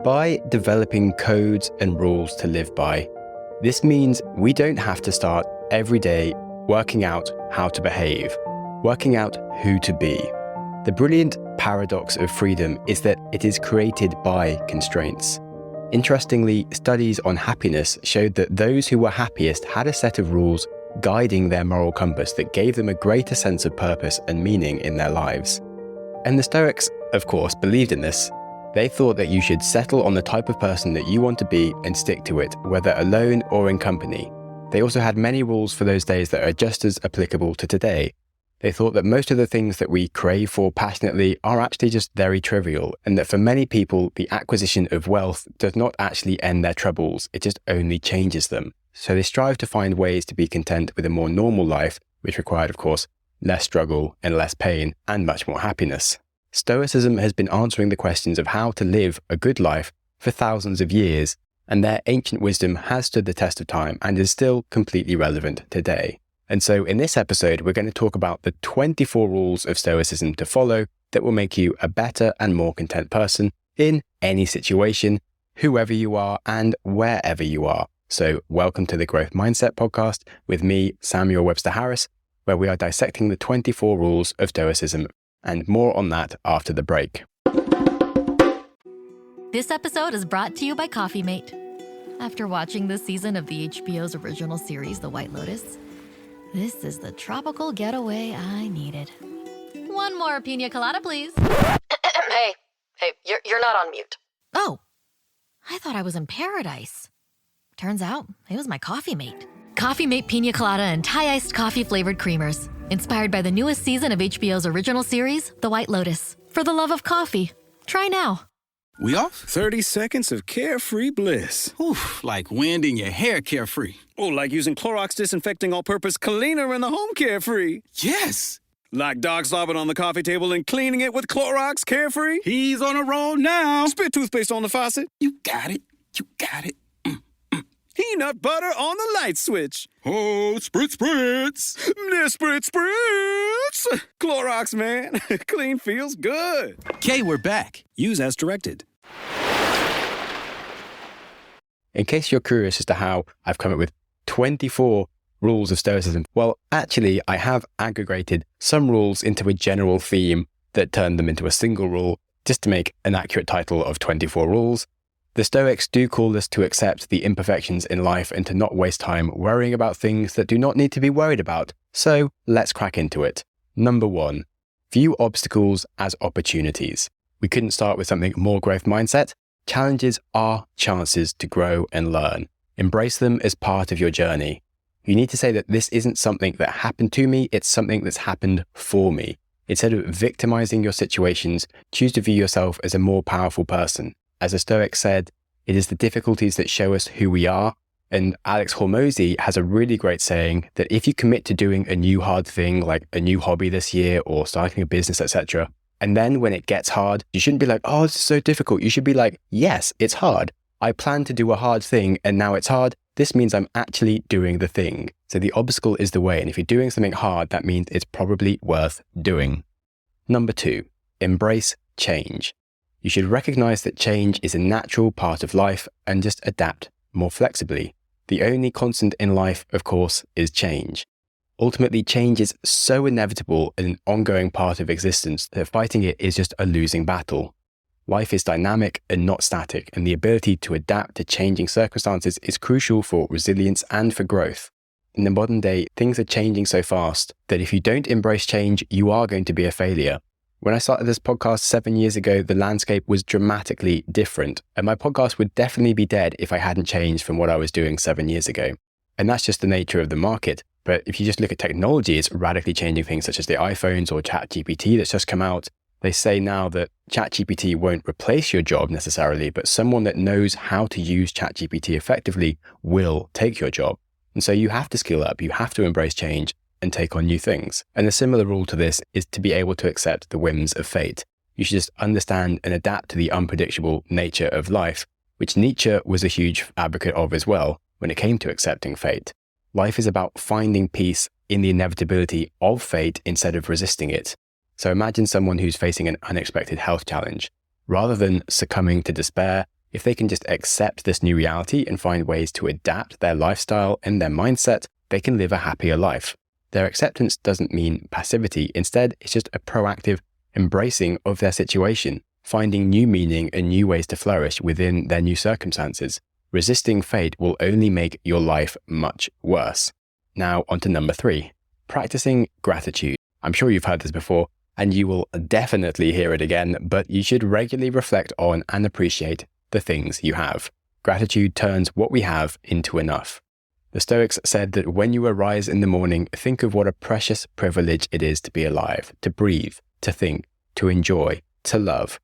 By developing codes and rules to live by, this means we don't have to start every day working out how to behave, working out who to be. The brilliant paradox of freedom is that it is created by constraints. Interestingly, studies on happiness showed that those who were happiest had a set of rules guiding their moral compass that gave them a greater sense of purpose and meaning in their lives. And the Stoics, of course, believed in this. They thought that you should settle on the type of person that you want to be and stick to it, whether alone or in company. They also had many rules for those days that are just as applicable to today. They thought that most of the things that we crave for passionately are actually just very trivial, and that for many people, the acquisition of wealth does not actually end their troubles, it just only changes them. So they strive to find ways to be content with a more normal life, which required, of course, less struggle and less pain and much more happiness. Stoicism has been answering the questions of how to live a good life for thousands of years, and their ancient wisdom has stood the test of time and is still completely relevant today. And so in this episode, we're going to talk about the 24 rules of Stoicism to follow that will make you a better and more content person in any situation, whoever you are and wherever you are. So welcome to the Growth Mindset Podcast with me, Samuel Webster Harris, where we are dissecting the 24 rules of Stoicism, and more on that after the break. This episode is brought to you by Coffee Mate. After watching this season of the HBO's original series, The White Lotus, this is the tropical getaway I needed. One more pina colada, please. Hey, you're not on mute. Oh, I thought I was in paradise. Turns out it was my Coffee Mate. Coffee Mate Pina Colada and Thai iced coffee flavored creamers. Inspired by the newest season of HBO's original series, The White Lotus. For the love of coffee. Try now. We off? 30 seconds of carefree bliss. Oof, like wind in your hair carefree. Oh, like using Clorox disinfecting all-purpose cleaner in the home carefree. Yes. Like Doc slobbing on the coffee table and cleaning it with Clorox carefree. He's on a roll now. Spit toothpaste on the faucet. You got it. You got it. Peanut butter on the light switch. Oh, spritz, spritz. Spritz, spritz. Clorox, man. Clean feels good. Okay, we're back. Use as directed. In case you're curious as to how I've come up with 24 rules of Stoicism, well, actually, I have aggregated some rules into a general theme that turned them into a single rule, just to make an accurate title of 24 rules. The Stoics do call us to accept the imperfections in life and to not waste time worrying about things that do not need to be worried about. So let's crack into it. Number 1, view obstacles as opportunities. We couldn't start with something more growth mindset. Challenges are chances to grow and learn. Embrace them as part of your journey. You need to say that this isn't something that happened to me, it's something that's happened for me. Instead of victimizing your situations, choose to view yourself as a more powerful person. As the Stoics said, it is the difficulties that show us who we are. And Alex Hormozy has a really great saying that if you commit to doing a new hard thing, like a new hobby this year or starting a business, etc., and then when it gets hard, you shouldn't be like, oh, this is so difficult. You should be like, yes, it's hard. I planned to do a hard thing and now it's hard. This means I'm actually doing the thing. So the obstacle is the way. And if you're doing something hard, that means it's probably worth doing. Number 2, embrace change. You should recognize that change is a natural part of life and just adapt more flexibly. The only constant in life, of course, is change. Ultimately, change is so inevitable and an ongoing part of existence that fighting it is just a losing battle. Life is dynamic and not static, and the ability to adapt to changing circumstances is crucial for resilience and for growth. In the modern day, things are changing so fast that if you don't embrace change, you are going to be a failure. When I started this podcast 7 years ago, the landscape was dramatically different, and my podcast would definitely be dead if I hadn't changed from what I was doing 7 years ago. And that's just the nature of the market. But if you just look at technology, it's radically changing things such as the iPhones or ChatGPT that's just come out. They say now that ChatGPT won't replace your job necessarily, but someone that knows how to use ChatGPT effectively will take your job. And so you have to skill up, you have to embrace change and take on new things. And a similar rule to this is to be able to accept the whims of fate. You should just understand and adapt to the unpredictable nature of life, which Nietzsche was a huge advocate of as well when it came to accepting fate. Life is about finding peace in the inevitability of fate instead of resisting it. So imagine someone who's facing an unexpected health challenge. Rather than succumbing to despair, if they can just accept this new reality and find ways to adapt their lifestyle and their mindset, they can live a happier life. Their acceptance doesn't mean passivity. Instead, it's just a proactive embracing of their situation, finding new meaning and new ways to flourish within their new circumstances. Resisting fate will only make your life much worse. Now, on to number 3, practicing gratitude. I'm sure you've heard this before, and you will definitely hear it again, but you should regularly reflect on and appreciate the things you have. Gratitude turns what we have into enough. The Stoics said that when you arise in the morning, think of what a precious privilege it is to be alive, to breathe, to think, to enjoy, to love.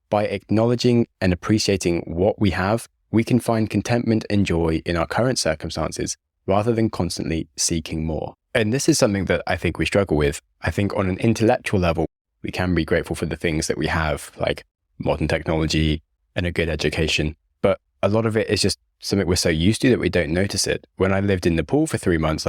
By acknowledging and appreciating what we have, we can find contentment and joy in our current circumstances rather than constantly seeking more. And this is something that I think we struggle with. I think on an intellectual level, we can be grateful for the things that we have, like modern technology and a good education. But a lot of it is just something we're so used to that we don't notice it. When I lived in Nepal for 3 months,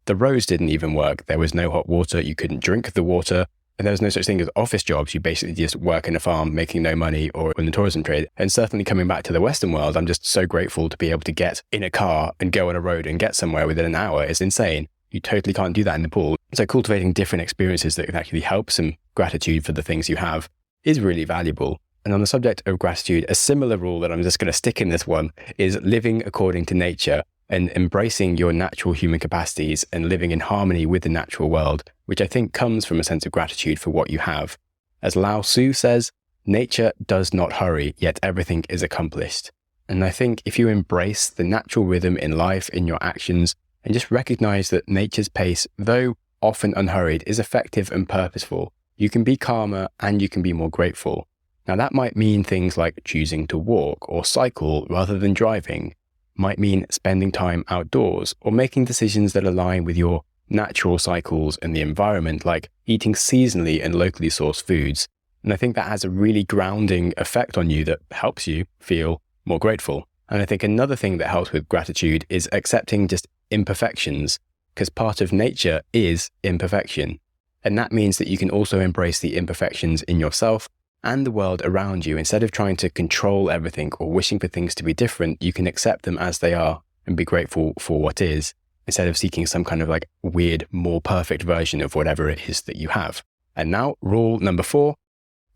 the roads didn't even work. There was no hot water. You couldn't drink the water. And there was no such thing as office jobs. You basically just work in a farm, making no money, or in the tourism trade. And certainly coming back to the Western world, I'm just so grateful to be able to get in a car and go on a road and get somewhere within an hour. It's insane. You totally can't do that in Nepal. So cultivating different experiences that can actually help some gratitude for the things you have is really valuable. And on the subject of gratitude, a similar rule that I'm just going to stick in this one is living according to nature and embracing your natural human capacities and living in harmony with the natural world, which I think comes from a sense of gratitude for what you have. As Lao Tzu says, nature does not hurry, yet everything is accomplished. And I think if you embrace the natural rhythm in life, in your actions, and just recognize that nature's pace, though often unhurried, is effective and purposeful, you can be calmer and you can be more grateful. Now that might mean things like choosing to walk or cycle rather than driving, might mean spending time outdoors or making decisions that align with your natural cycles and the environment, like eating seasonally and locally sourced foods. And I think that has a really grounding effect on you that helps you feel more grateful. And I think another thing that helps with gratitude is accepting just imperfections, because part of nature is imperfection. And that means that you can also embrace the imperfections in yourself and the world around you. Instead of trying to control everything or wishing for things to be different, you can accept them as they are and be grateful for what is, instead of seeking some kind of weird, more perfect version of whatever it is that you have. And now, rule number 4,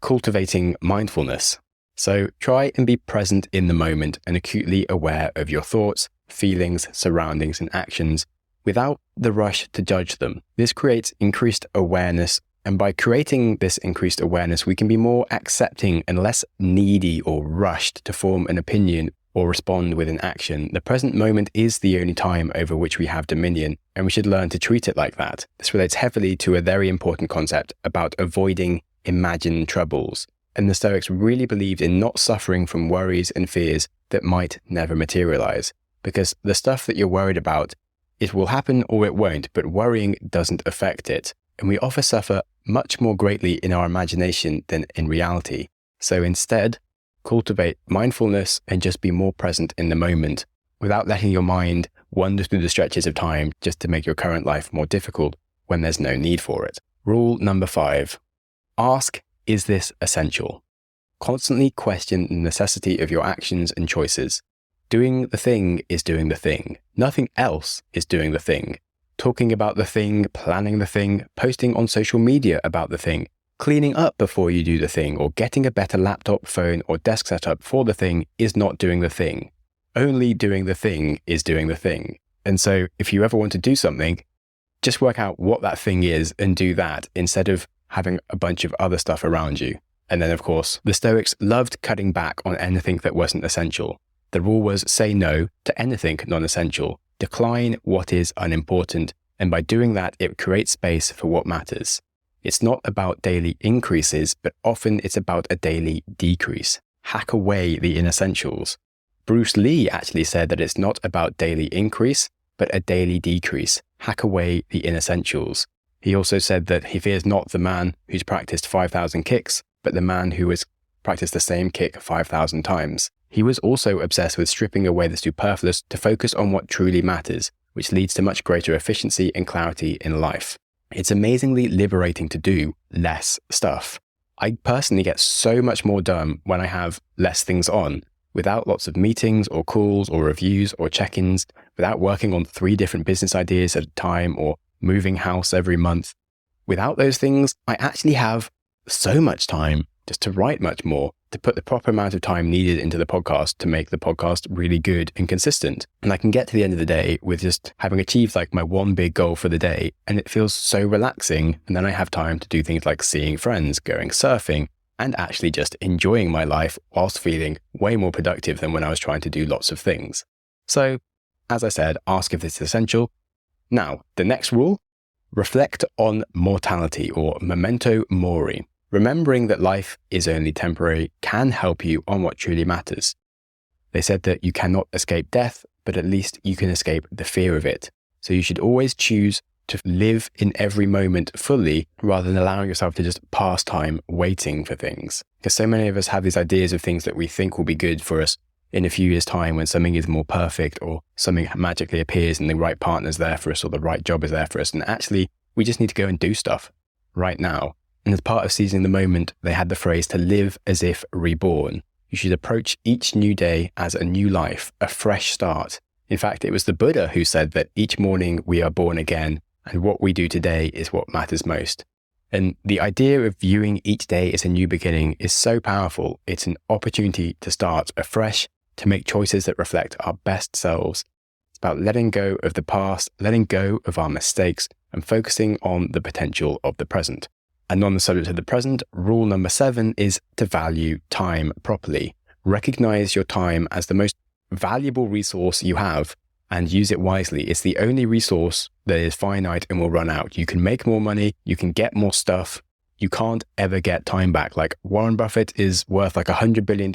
cultivating mindfulness. So try and be present in the moment and acutely aware of your thoughts, feelings, surroundings, and actions without the rush to judge them. This creates increased awareness. And by creating this increased awareness, we can be more accepting and less needy or rushed to form an opinion or respond with an action. The present moment is the only time over which we have dominion, and we should learn to treat it like that. This relates heavily to a very important concept about avoiding imagined troubles. And the Stoics really believed in not suffering from worries and fears that might never materialize, because the stuff that you're worried about, it will happen or it won't, but worrying doesn't affect it. And we often suffer much more greatly in our imagination than in reality. So instead, cultivate mindfulness and just be more present in the moment without letting your mind wander through the stretches of time just to make your current life more difficult when there's no need for it. Rule number 5, ask, is this essential? Constantly question the necessity of your actions and choices. Doing the thing is doing the thing. Nothing else is doing the thing. Talking about the thing, planning the thing, posting on social media about the thing, cleaning up before you do the thing, or getting a better laptop, phone, or desk setup for the thing is not doing the thing. Only doing the thing is doing the thing. And so if you ever want to do something, just work out what that thing is and do that instead of having a bunch of other stuff around you. And then, of course, the Stoics loved cutting back on anything that wasn't essential. The rule was say no to anything non-essential. Decline what is unimportant, and by doing that, it creates space for what matters. It's not about daily increases, but often it's about a daily decrease. Hack away the inessentials. Bruce Lee actually said that it's not about daily increase, but a daily decrease. Hack away the inessentials. He also said that he fears not the man who's practiced 5,000 kicks, but the man who has practiced the same kick 5,000 times. He was also obsessed with stripping away the superfluous to focus on what truly matters, which leads to much greater efficiency and clarity in life. It's amazingly liberating to do less stuff. I personally get so much more done when I have less things on, without lots of meetings or calls or reviews or check-ins, without working on 3 different business ideas at a time or moving house every month. Without those things, I actually have so much time just to write much more, to put the proper amount of time needed into the podcast to make the podcast really good and consistent. And I can get to the end of the day with just having achieved like my one big goal for the day, and it feels so relaxing. And then I have time to do things like seeing friends, going surfing, and actually just enjoying my life whilst feeling way more productive than when I was trying to do lots of things. So, as I said, ask if this is essential. Now, the next rule, reflect on mortality, or memento mori. Remembering that life is only temporary can help you on what truly matters. They said that you cannot escape death, but at least you can escape the fear of it. So you should always choose to live in every moment fully rather than allowing yourself to just pass time waiting for things. Because so many of us have these ideas of things that we think will be good for us in a few years' time when something is more perfect or something magically appears and the right partner's there for us or the right job is there for us. And actually, we just need to go and do stuff right now. And as part of seizing the moment, they had the phrase to live as if reborn. You should approach each new day as a new life, a fresh start. In fact, it was the Buddha who said that each morning we are born again, and what we do today is what matters most. And the idea of viewing each day as a new beginning is so powerful. It's an opportunity to start afresh, to make choices that reflect our best selves. It's about letting go of the past, letting go of our mistakes, and focusing on the potential of the present. And on the subject of the present, rule number 7 is to value time properly. Recognize your time as the most valuable resource you have and use it wisely. It's the only resource that is finite and will run out. You can make more money, you can get more stuff. You can't ever get time back. Like Warren Buffett is worth like $100 billion,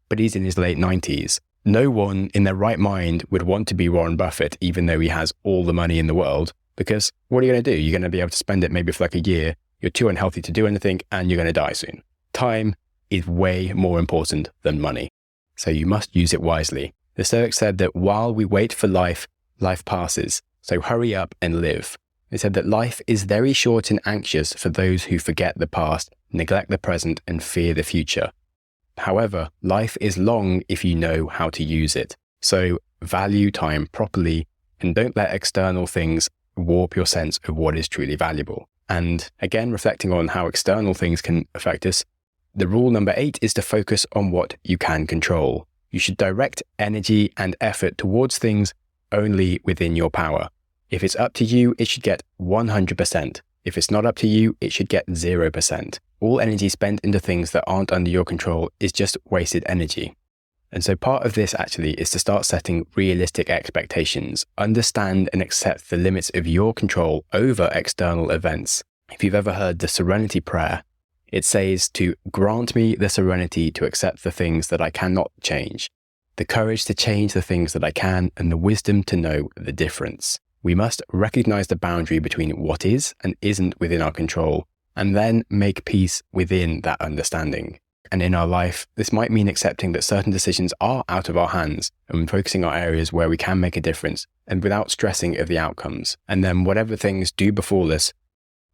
but he's in his late 90s. No one in their right mind would want to be Warren Buffett, even though he has all the money in the world, because what are you going to do? You're going to be able to spend it maybe for like a year. You're too unhealthy to do anything and you're going to die soon. Time is way more important than money. So you must use it wisely. The Stoics said that while we wait for life, life passes. So hurry up and live. They said that life is very short and anxious for those who forget the past, neglect the present, and fear the future. However, life is long if you know how to use it. So value time properly and don't let external things warp your sense of what is truly valuable. And again, reflecting on how external things can affect us, the rule number 8 is to focus on what you can control. You should direct energy and effort towards things only within your power. If it's up to you, it should get 100%. If it's not up to you, it should get 0%. All energy spent into things that aren't under your control is just wasted energy. And so part of this actually is to start setting realistic expectations, understand and accept the limits of your control over external events. If you've ever heard the Serenity Prayer, it says to grant me the serenity to accept the things that I cannot change, the courage to change the things that I can, and the wisdom to know the difference. We must recognize the boundary between what is and isn't within our control, and then make peace within that understanding. And in our life, this might mean accepting that certain decisions are out of our hands and focusing on areas where we can make a difference and without stressing of the outcomes. And then whatever things do befall us,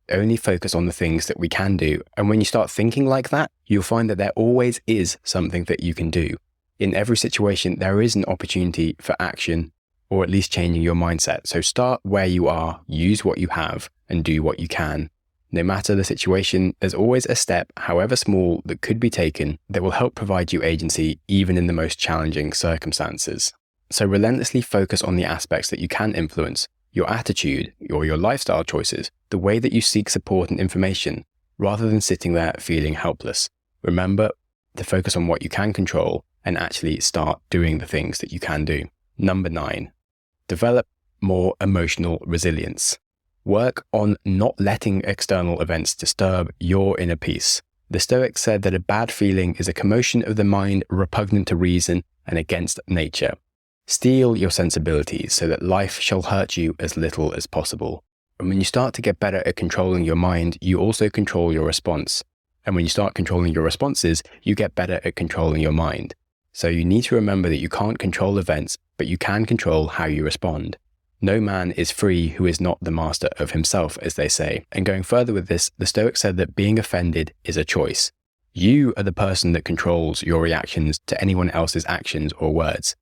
only focus on the things that we can do. And when you start thinking like that, you'll find that there always is something that you can do. In every situation, there is an opportunity for action or at least changing your mindset. So start where you are, use what you have, and do what you can. No matter the situation, there's always a step, however small, that could be taken that will help provide you agency even in the most challenging circumstances. So relentlessly focus on the aspects that you can influence, your attitude or your lifestyle choices, the way that you seek support and information, rather than sitting there feeling helpless. Remember to focus on what you can control and actually start doing the things that you can do. Number 9, develop more emotional resilience. Work on not letting external events disturb your inner peace. The Stoics said that a bad feeling is a commotion of the mind repugnant to reason and against nature. Steel your sensibilities so that life shall hurt you as little as possible. And when you start to get better at controlling your mind, you also control your response. And when you start controlling your responses, you get better at controlling your mind. So you need to remember that you can't control events, but you can control how you respond. No man is free who is not the master of himself, as they say. And going further with this, the Stoics said that being offended is a choice. You are the person that controls your reactions to anyone else's actions or words.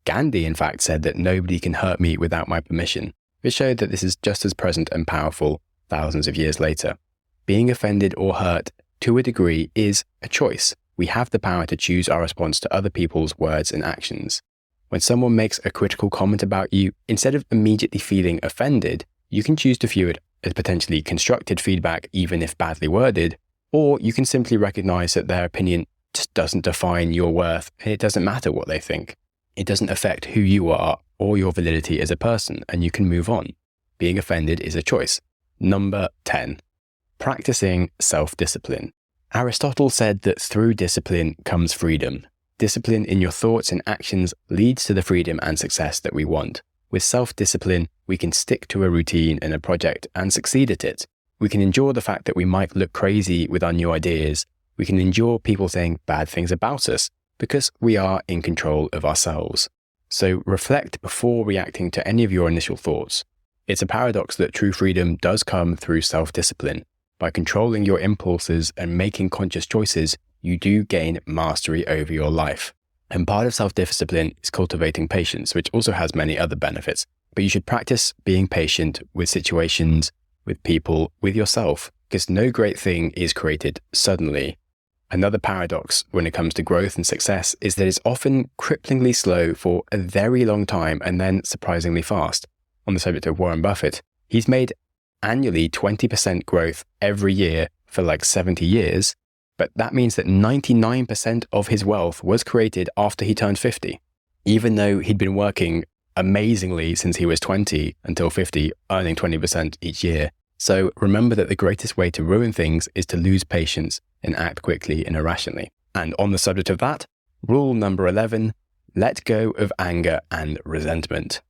Gandhi, in fact, said that nobody can hurt me without my permission, which showed that this is just as present and powerful thousands of years later. Being offended or hurt to a degree is a choice. We have the power to choose our response to other people's words and actions. When someone makes a critical comment about you, instead of immediately feeling offended, you can choose to view it as potentially constructive feedback, even if badly worded, or you can simply recognize that their opinion just doesn't define your worth and it doesn't matter what they think. It doesn't affect who you are or your validity as a person, and you can move on. Being offended is a choice. Number 10, practicing self-discipline. Aristotle said that through discipline comes freedom. Discipline in your thoughts and actions leads to the freedom and success that we want. With self-discipline, we can stick to a routine and a project and succeed at it. We can endure the fact that we might look crazy with our new ideas. We can endure people saying bad things about us because we are in control of ourselves. So reflect before reacting to any of your initial thoughts. It's a paradox that true freedom does come through self-discipline. By controlling your impulses and making conscious choices, you do gain mastery over your life. And part of self-discipline is cultivating patience, which also has many other benefits. But you should practice being patient with situations, with people, with yourself, because no great thing is created suddenly. Another paradox when it comes to growth and success is that it's often cripplingly slow for a very long time and then surprisingly fast. On the subject of Warren Buffett, he's made annually 20% growth every year for like 70 years, but that means that 99% of his wealth was created after he turned 50, even though he'd been working amazingly since he was 20 until 50, earning 20% each year. So remember that the greatest way to ruin things is to lose patience and act quickly and irrationally. And on the subject of that, rule number 11, let go of anger and resentment.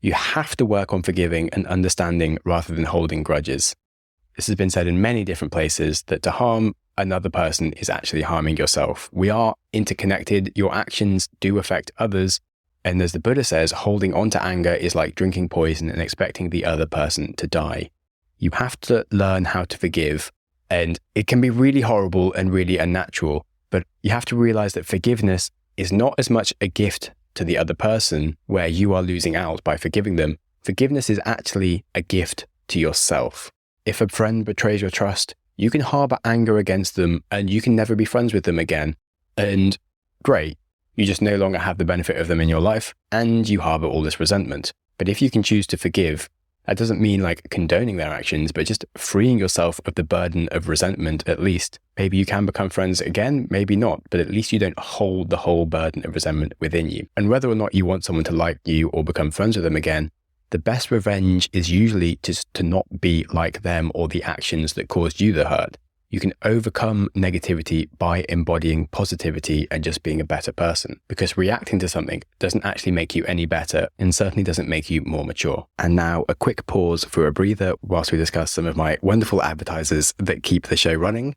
You have to work on forgiving and understanding rather than holding grudges. This has been said in many different places that to harm another person is actually harming yourself. We are interconnected. Your actions do affect others. And as the Buddha says, holding on to anger is like drinking poison and expecting the other person to die. You have to learn how to forgive. And it can be really horrible and really unnatural, but you have to realize that forgiveness is not as much a gift to the other person where you are losing out by forgiving them. Forgiveness is actually a gift to yourself. If a friend betrays your trust, you can harbor anger against them and you can never be friends with them again. And great, you just no longer have the benefit of them in your life and you harbor all this resentment. But if you can choose to forgive, that doesn't mean like condoning their actions, but just freeing yourself of the burden of resentment at least. Maybe you can become friends again, maybe not, but at least you don't hold the whole burden of resentment within you. And whether or not you want someone to like you or become friends with them again, the best revenge is usually just to not be like them or the actions that caused you the hurt. You can overcome negativity by embodying positivity and just being a better person, because reacting to something doesn't actually make you any better and certainly doesn't make you more mature. And now a quick pause for a breather whilst we discuss some of my wonderful advertisers that keep the show running.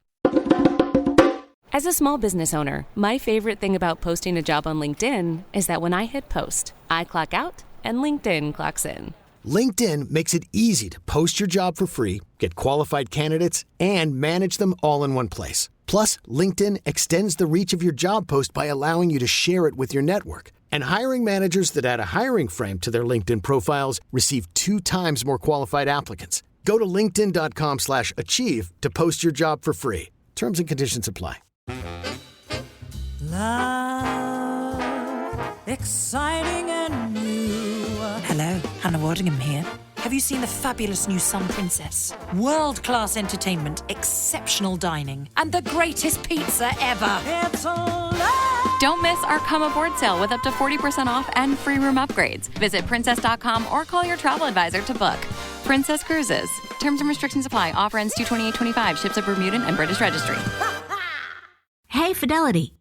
As a small business owner, my favorite thing about posting a job on LinkedIn is that when I hit post, I clock out and LinkedIn clocks in. LinkedIn makes it easy to post your job for free, get qualified candidates, and manage them all in one place. Plus, LinkedIn extends the reach of your job post by allowing you to share it with your network. And hiring managers that add a hiring frame to their LinkedIn profiles receive 2 times more qualified applicants. Go to linkedin.com/achieve to post your job for free. Terms and conditions apply. Love, exciting and new. Hello, Hannah Waddingham here. Have you seen the fabulous new Sun Princess? World-class entertainment, exceptional dining, and the greatest pizza ever. It's Don't miss our Come Aboard sale with up to 40% off and free room upgrades. Visit princess.com or call your travel advisor to book. Princess Cruises. Terms and restrictions apply. Offer ends 2/28/25. Ships of Bermudan and British Registry. Hey, Fidelity.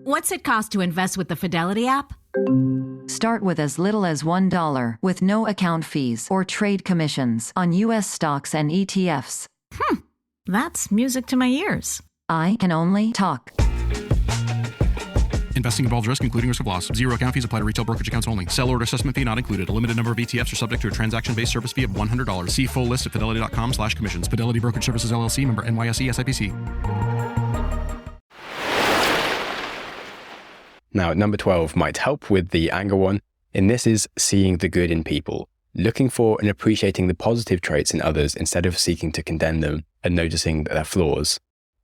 What's it cost to invest with the Fidelity app? Start with as little as $1 with no account fees or trade commissions on U.S. stocks and ETFs. That's music to my ears. I can only talk. Investing involves risk, including risk of loss. Zero account fees apply to retail brokerage accounts only. Sell order assessment fee not included. A limited number of ETFs are subject to a transaction-based service fee of $100. See full list at fidelity.com/commissions. Fidelity Brokerage Services, LLC, member NYSE, SIPC. Now, number 12 might help with the anger one, and this is seeing the good in people, looking for and appreciating the positive traits in others instead of seeking to condemn them and noticing their flaws.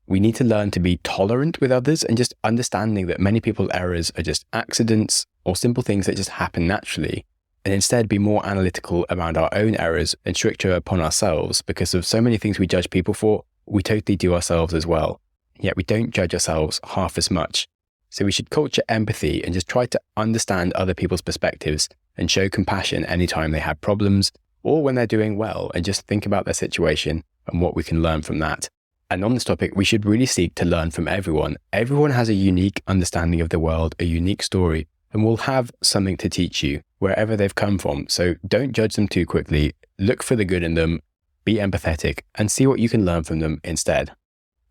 We need to learn to be tolerant with others and just understanding that many people's errors are just accidents or simple things that just happen naturally, and instead be more analytical around our own errors and stricter upon ourselves because of so many things we judge people for, we totally do ourselves as well. Yet we don't judge ourselves half as much. So we should culture empathy and just try to understand other people's perspectives and show compassion anytime they have problems or when they're doing well, and just think about their situation and what we can learn from that. And on this topic, we should really seek to learn from everyone. Everyone has a unique understanding of the world, a unique story, and will have something to teach you wherever they've come from. So don't judge them too quickly. Look for the good in them, be empathetic, and see what you can learn from them instead.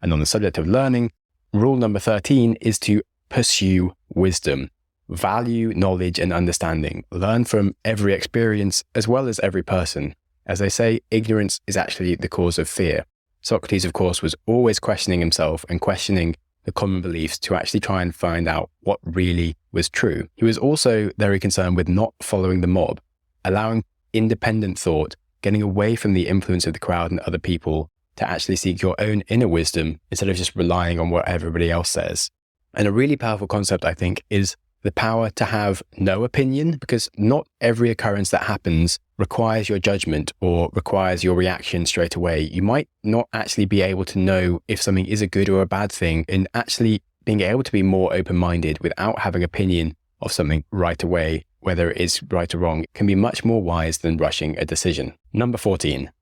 And on the subject of learning, rule number 13 is to pursue wisdom. Value knowledge and understanding. Learn from every experience as well as every person. As they say, ignorance is actually the cause of fear. Socrates, of course, was always questioning himself and questioning the common beliefs to actually try and find out what really was true. He was also very concerned with not following the mob, allowing independent thought, getting away from the influence of the crowd and other people to actually seek your own inner wisdom instead of just relying on what everybody else says. And a really powerful concept, I think, is the power to have no opinion, because not every occurrence that happens requires your judgment or requires your reaction straight away. You might not actually be able to know if something is a good or a bad thing, and actually being able to be more open-minded without having opinion of something right away, whether it is right or wrong, can be much more wise than rushing a decision. Number 14,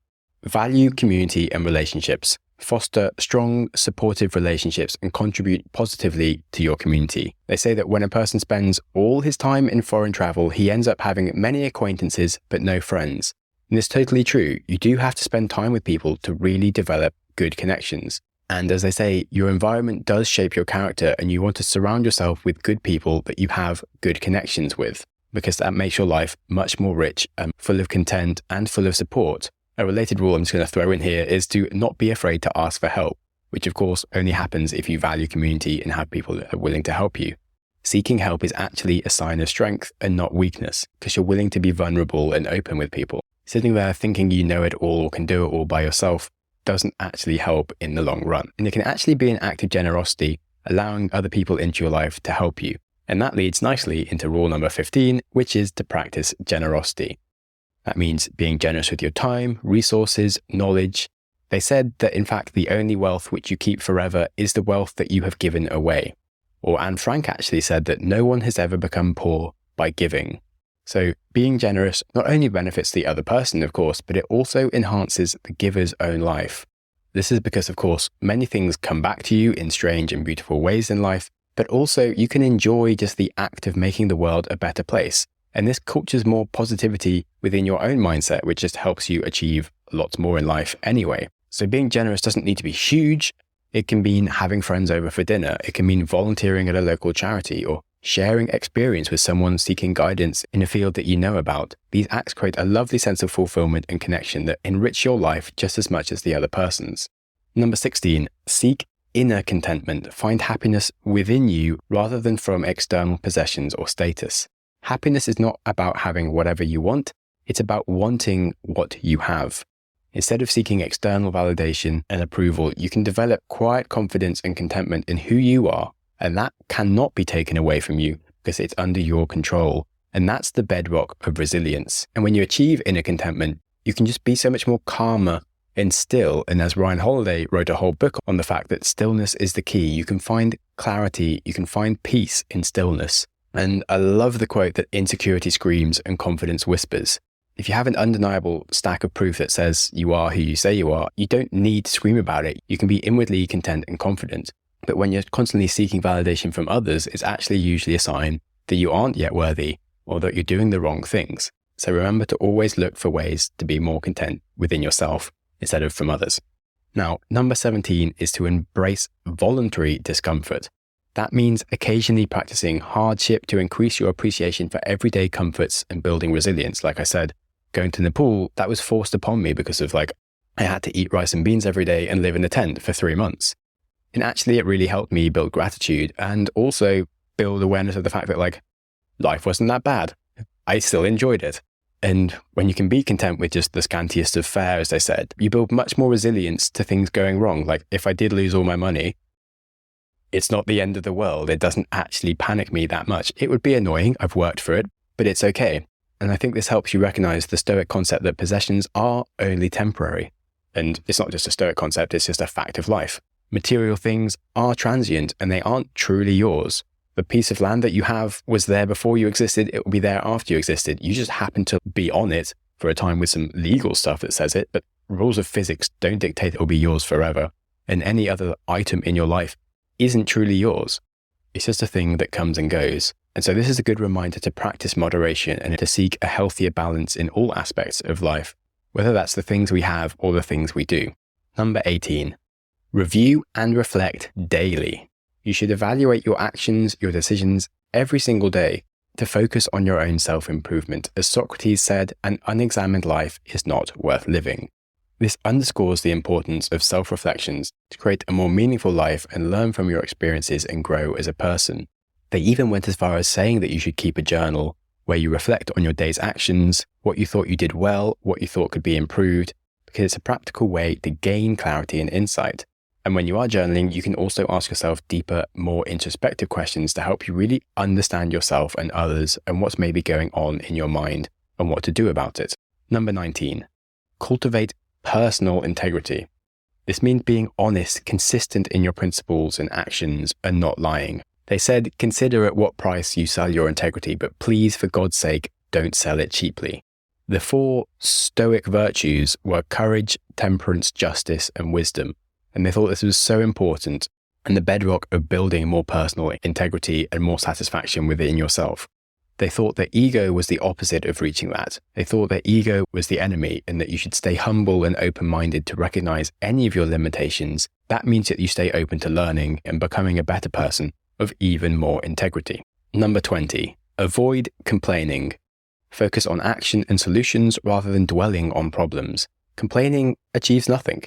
value community and relationships. Foster strong, supportive relationships and contribute positively to your community. They say that when a person spends all his time in foreign travel, he ends up having many acquaintances but no friends. And it's totally true. You do have to spend time with people to really develop good connections. And as they say, your environment does shape your character, and you want to surround yourself with good people that you have good connections with, because that makes your life much more rich and full of content and full of support. A related rule I'm just going to throw in here is to not be afraid to ask for help, which of course only happens if you value community and have people that are willing to help you. Seeking help is actually a sign of strength and not weakness, because you're willing to be vulnerable and open with people. Sitting there thinking you know it all or can do it all by yourself doesn't actually help in the long run. And it can actually be an act of generosity, allowing other people into your life to help you. And that leads nicely into rule number 15, which is to practice generosity. That means being generous with your time, resources, knowledge. They said that in fact, the only wealth which you keep forever is the wealth that you have given away. Or Anne Frank actually said that no one has ever become poor by giving. So being generous not only benefits the other person, of course, but it also enhances the giver's own life. This is because, of course, many things come back to you in strange and beautiful ways in life, but also you can enjoy just the act of making the world a better place. And this cultures more positivity within your own mindset, which just helps you achieve lots more in life anyway. So being generous doesn't need to be huge. It can mean having friends over for dinner. It can mean volunteering at a local charity or sharing experience with someone seeking guidance in a field that you know about. These acts create a lovely sense of fulfillment and connection that enrich your life just as much as the other person's. Number 16, seek inner contentment. Find happiness within you rather than from external possessions or status. Happiness is not about having whatever you want, it's about wanting what you have. Instead of seeking external validation and approval, you can develop quiet confidence and contentment in who you are, and that cannot be taken away from you because it's under your control. And that's the bedrock of resilience. And when you achieve inner contentment, you can just be so much more calmer and still. And as Ryan Holiday wrote a whole book on the fact that stillness is the key, you can find clarity, you can find peace in stillness. And I love the quote that insecurity screams and confidence whispers. If you have an undeniable stack of proof that says you are who you say you are, you don't need to scream about it. You can be inwardly content and confident. But when you're constantly seeking validation from others, it's actually usually a sign that you aren't yet worthy or that you're doing the wrong things. So remember to always look for ways to be more content within yourself instead of from others. Now, number 17 is to embrace voluntary discomfort. That means occasionally practicing hardship to increase your appreciation for everyday comforts and building resilience. Like I said, going to Nepal, that was forced upon me because of I had to eat rice and beans every day and live in a tent for 3 months. And actually it really helped me build gratitude and also build awareness of the fact that like life wasn't that bad. I still enjoyed it. And when you can be content with just the scantiest of fare, as they said, you build much more resilience to things going wrong. Like if I did lose all my money, it's not the end of the world. It doesn't actually panic me that much. It would be annoying. I've worked for it, but it's okay. And I think this helps you recognize the Stoic concept that possessions are only temporary. And it's not just a Stoic concept, it's just a fact of life. Material things are transient and they aren't truly yours. The piece of land that you have was there before you existed, it will be there after you existed. You just happen to be on it for a time with some legal stuff that says it, but rules of physics don't dictate it will be yours forever. And any other item in your life isn't truly yours. It's just a thing that comes and goes. And so this is a good reminder to practice moderation and to seek a healthier balance in all aspects of life, whether that's the things we have or the things we do. Number 18, review and reflect daily. You should evaluate your actions, your decisions every single day to focus on your own self-improvement. As Socrates said, an unexamined life is not worth living. This underscores the importance of self-reflections to create a more meaningful life and learn from your experiences and grow as a person. They even went as far as saying that you should keep a journal where you reflect on your day's actions, what you thought you did well, what you thought could be improved, because it's a practical way to gain clarity and insight. And when you are journaling, you can also ask yourself deeper, more introspective questions to help you really understand yourself and others and what's maybe going on in your mind and what to do about it. Number 19, cultivate personal integrity. This means being honest, consistent in your principles and actions and not lying. They said, consider at what price you sell your integrity, but please, for God's sake, don't sell it cheaply. The 4 Stoic virtues were courage, temperance, justice, and wisdom. And they thought this was so important and the bedrock of building more personal integrity and more satisfaction within yourself. They thought that ego was the opposite of reaching that. They thought that ego was the enemy and that you should stay humble and open-minded to recognize any of your limitations. That means that you stay open to learning and becoming a better person of even more integrity. Number 20, avoid complaining. Focus on action and solutions rather than dwelling on problems. Complaining achieves nothing.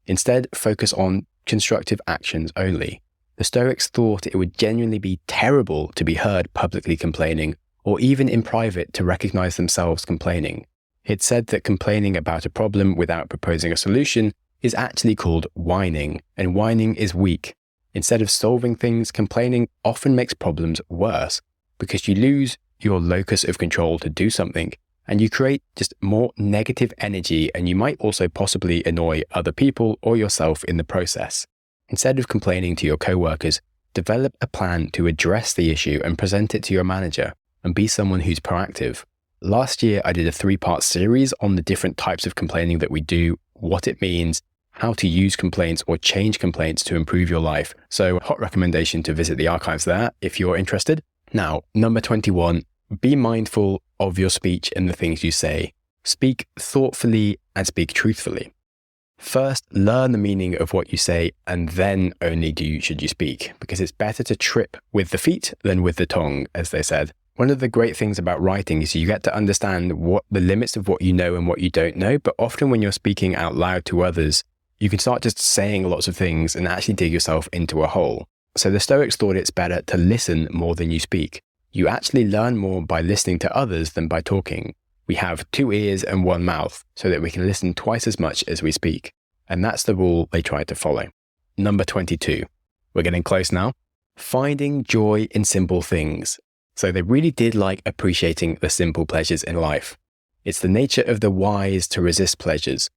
Instead, focus on constructive actions only. The Stoics thought it would genuinely be terrible to be heard publicly complaining, or even in private to recognize themselves complaining. It said that complaining about a problem without proposing a solution is actually called whining, and whining is weak. Instead of solving things, complaining often makes problems worse because you lose your locus of control to do something and you create just more negative energy, and you might also possibly annoy other people or yourself in the process. Instead of complaining to your coworkers, develop a plan to address the issue and present it to your manager and be someone who's proactive. Last year, I did a 3-part series on the different types of complaining that we do, what it means, how to use complaints or change complaints to improve your life. So hot recommendation to visit the archives there if you're interested. Now, number 21, be mindful of your speech and the things you say. Speak thoughtfully and speak truthfully. First, learn the meaning of what you say and then only should you speak, because it's better to trip with the feet than with the tongue, as they said. One of the great things about writing is you get to understand what the limits of what you know and what you don't know, but often when you're speaking out loud to others, you can start just saying lots of things and actually dig yourself into a hole. So the Stoics thought it's better to listen more than you speak. You actually learn more by listening to others than by talking. We have 2 ears and 1 mouth so that we can listen twice as much as we speak. And that's the rule they tried to follow. Number 22. We're getting close now. Finding joy in simple things. So they really did like appreciating the simple pleasures in life. It's the nature of the wise to resist pleasures,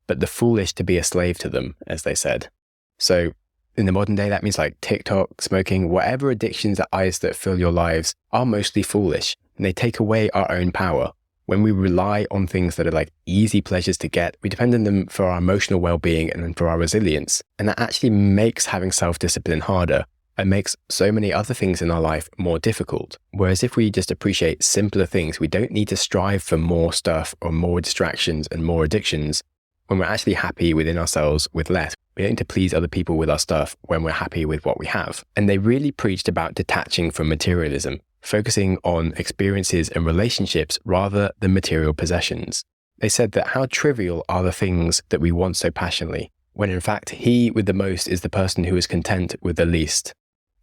but the foolish to be a slave to them, as they said. So in the modern day, that means like TikTok, smoking, whatever addictions that fill your lives are mostly foolish, and they take away our own power. When we rely on things that are like easy pleasures to get, we depend on them for our emotional well-being and for our resilience. And that actually makes having self-discipline harder and makes so many other things in our life more difficult. Whereas if we just appreciate simpler things, we don't need to strive for more stuff or more distractions and more addictions when we're actually happy within ourselves with less. We don't need to please other people with our stuff when we're happy with what we have. And they really preached about detaching from materialism, focusing on experiences and relationships rather than material possessions. They said that how trivial are the things that we want so passionately, when in fact he with the most is the person who is content with the least.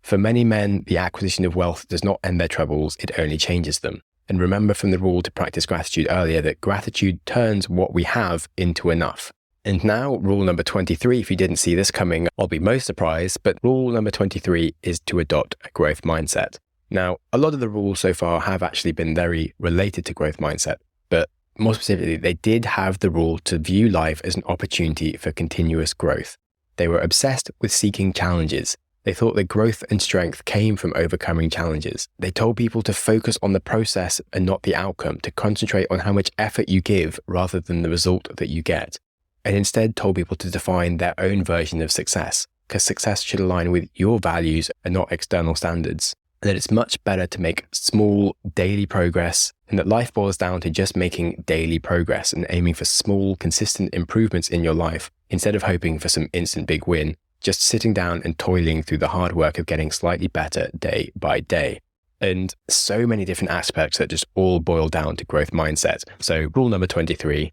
For many men, the acquisition of wealth does not end their troubles, it only changes them. And remember from the rule to practice gratitude earlier that gratitude turns what we have into enough. And now, rule number 23, if you didn't see this coming, I'll be most surprised, but rule number 23 is to adopt a growth mindset. Now, a lot of the rules so far have actually been very related to growth mindset, but more specifically, they did have the rule to view life as an opportunity for continuous growth. They were obsessed with seeking challenges. They thought that growth and strength came from overcoming challenges. They told people to focus on the process and not the outcome, to concentrate on how much effort you give rather than the result that you get. And instead told people to define their own version of success, because success should align with your values and not external standards. And that it's much better to make small daily progress, and that life boils down to just making daily progress and aiming for small, consistent improvements in your life instead of hoping for some instant big win, just sitting down and toiling through the hard work of getting slightly better day by day. And so many different aspects that just all boil down to growth mindset. So rule number 23,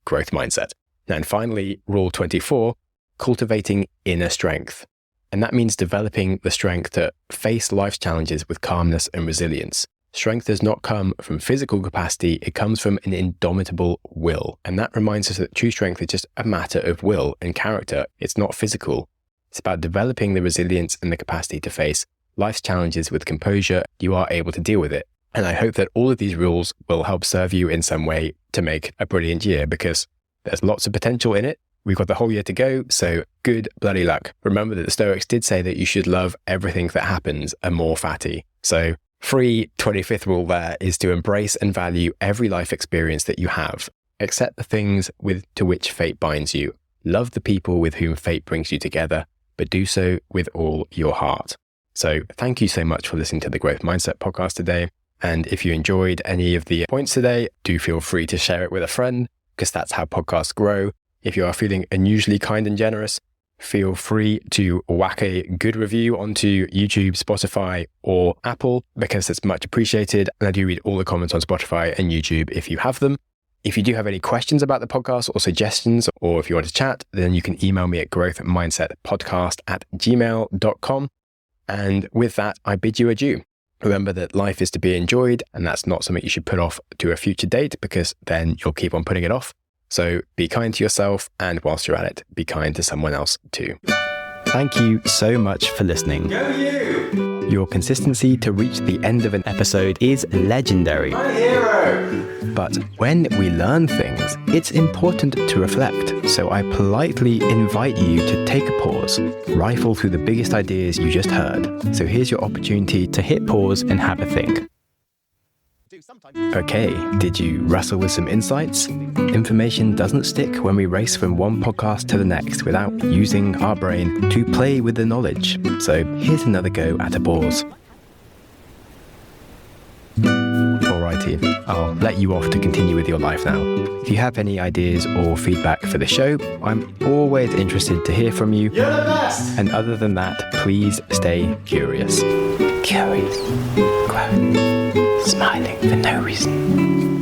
growth mindset. And finally, rule 24, cultivating inner strength. And that means developing the strength to face life's challenges with calmness and resilience. Strength does not come from physical capacity, it comes from an indomitable will. And that reminds us that true strength is just a matter of will and character. It's not physical. It's about developing the resilience and the capacity to face life's challenges with composure. You are able to deal with it. And I hope that all of these rules will help serve you in some way to make a brilliant year, because there's lots of potential in it. We've got the whole year to go, so good bloody luck. Remember that the Stoics did say that you should love everything that happens and more fatty. So free 25th rule there is to embrace and value every life experience that you have. Accept the things to which fate binds you. Love the people with whom fate brings you together, but do so with all your heart. So thank you so much for listening to the Growth Mindset podcast today. And if you enjoyed any of the points today, do feel free to share it with a friend, because that's how podcasts grow. If you are feeling unusually kind and generous, feel free to whack a good review onto YouTube, Spotify, or Apple, because it's much appreciated. And I do read all the comments on Spotify and YouTube if you have them. If you do have any questions about the podcast or suggestions, or if you want to chat, then you can email me at growthmindsetpodcast@gmail.com. And with that, I bid you adieu. Remember that life is to be enjoyed, and that's not something you should put off to a future date, because then you'll keep on putting it off. So be kind to yourself, and whilst you're at it, be kind to someone else too. Thank you so much for listening. Go you! Your consistency to reach the end of an episode is legendary. My hero! But when we learn things, it's important to reflect. So I politely invite you to take a pause, rifle through the biggest ideas you just heard. So here's your opportunity to hit pause and have a think. Okay, did you wrestle with some insights? Information doesn't stick when we race from one podcast to the next without using our brain to play with the knowledge. So here's another go at a pause. Alrighty, I'll let you off to continue with your life now. If you have any ideas or feedback for the show, I'm always interested to hear from you. You're the best! And other than that, please stay curious. Curious. Growth. Smiling for no reason.